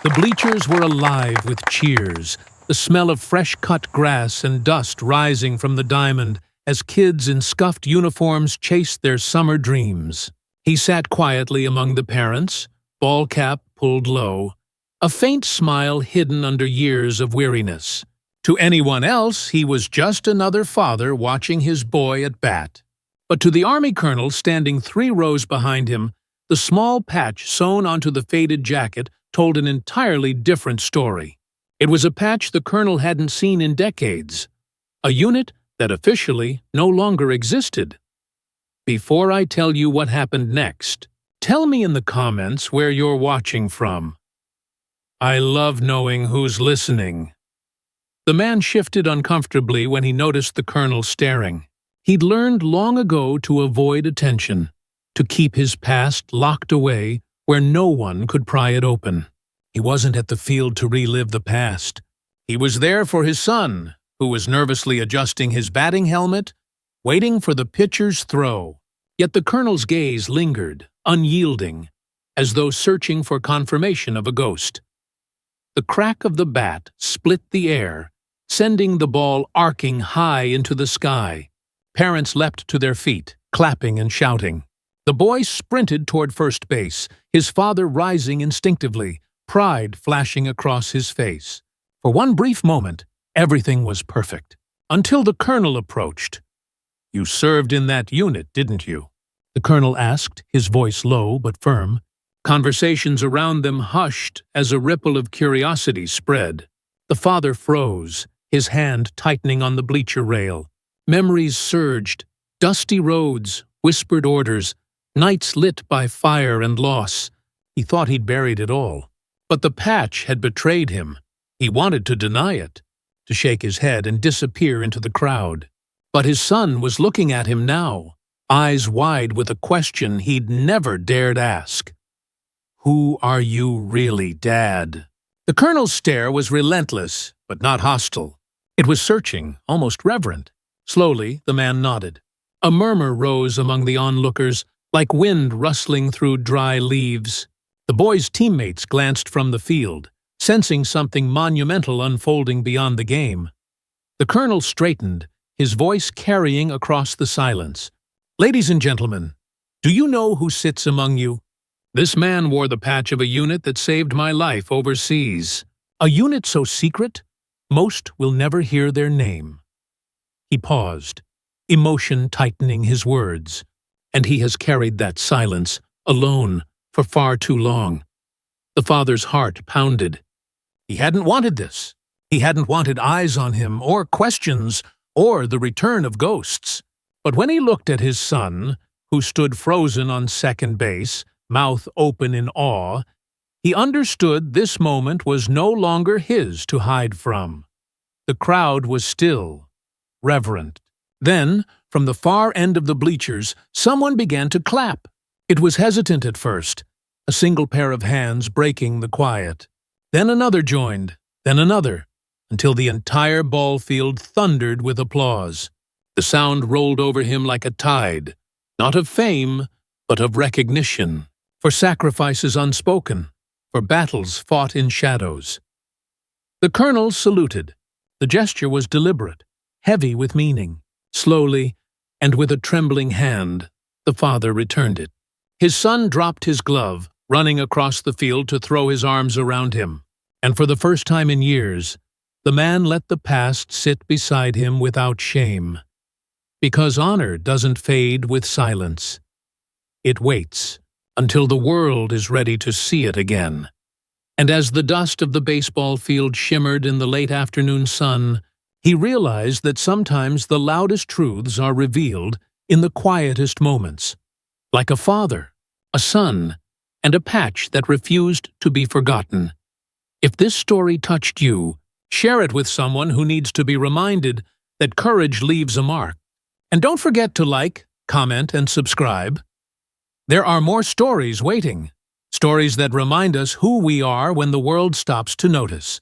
The bleachers were alive with cheers, the smell of fresh-cut grass and dust rising from the diamond as kids in scuffed uniforms chased their summer dreams. He sat quietly among the parents, ball cap pulled low, a faint smile hidden under years of weariness. To anyone else, he was just another father watching his boy at bat. But to the Army colonel standing 3 rows behind him, the small patch sewn onto the faded jacket told an entirely different story. It was a patch the colonel hadn't seen in decades, a unit that officially no longer existed. Before I tell you what happened next, tell me in the comments where you're watching from. I love knowing who's listening. The man shifted uncomfortably when he noticed the colonel staring. He'd learned long ago to avoid attention, to keep his past locked away where no one could pry it open. He wasn't at the field to relive the past. He was there for his son, who was nervously adjusting his batting helmet, waiting for the pitcher's throw. Yet the colonel's gaze lingered, unyielding, as though searching for confirmation of a ghost. The crack of the bat split the air, sending the ball arcing high into the sky. Parents leapt to their feet, clapping and shouting. The boy sprinted toward first base, his father rising instinctively, pride flashing across his face. For one brief moment, everything was perfect, until the colonel approached. "You served in that unit, didn't you?" the colonel asked, his voice low but firm. Conversations around them hushed as a ripple of curiosity spread. The father froze, his hand tightening on the bleacher rail. Memories surged, dusty roads, whispered orders, nights lit by fire and loss. He thought he'd buried it all. But the patch had betrayed him. He wanted to deny it, to shake his head and disappear into the crowd. But his son was looking at him now, eyes wide with a question he'd never dared ask. "Who are you really, Dad?" The colonel's stare was relentless, but not hostile. It was searching, almost reverent. Slowly, the man nodded. A murmur rose among the onlookers, like wind rustling through dry leaves. The boy's teammates glanced from the field, sensing something monumental unfolding beyond the game. The colonel straightened, his voice carrying across the silence. "Ladies and gentlemen, do you know who sits among you? This man wore the patch of a unit that saved my life overseas. A unit so secret, most will never hear their name." He paused, emotion tightening his words. And he has carried that silence, alone, for far too long. The father's heart pounded. He hadn't wanted this. He hadn't wanted eyes on him, or questions, or the return of ghosts. But when he looked at his son, who stood frozen on second base, mouth open in awe, he understood this moment was no longer his to hide from. The crowd was still, reverent. Then, from the far end of the bleachers, someone began to clap. It was hesitant at first, a single pair of hands breaking the quiet. Then another joined, then another, until the entire ball field thundered with applause. The sound rolled over him like a tide, not of fame, but of recognition, for sacrifices unspoken, for battles fought in shadows. The colonel saluted. The gesture was deliberate, heavy with meaning. Slowly, and with a trembling hand, the father returned it. His son dropped his glove, running across the field to throw his arms around him. And for the first time in years, the man let the past sit beside him without shame. Because honor doesn't fade with silence. It waits until the world is ready to see it again. And as the dust of the baseball field shimmered in the late afternoon sun, he realized that sometimes the loudest truths are revealed in the quietest moments, like a father, a son, and a patch that refused to be forgotten. If this story touched you, share it with someone who needs to be reminded that courage leaves a mark. And don't forget to like, comment, and subscribe. There are more stories waiting, stories that remind us who we are when the world stops to notice.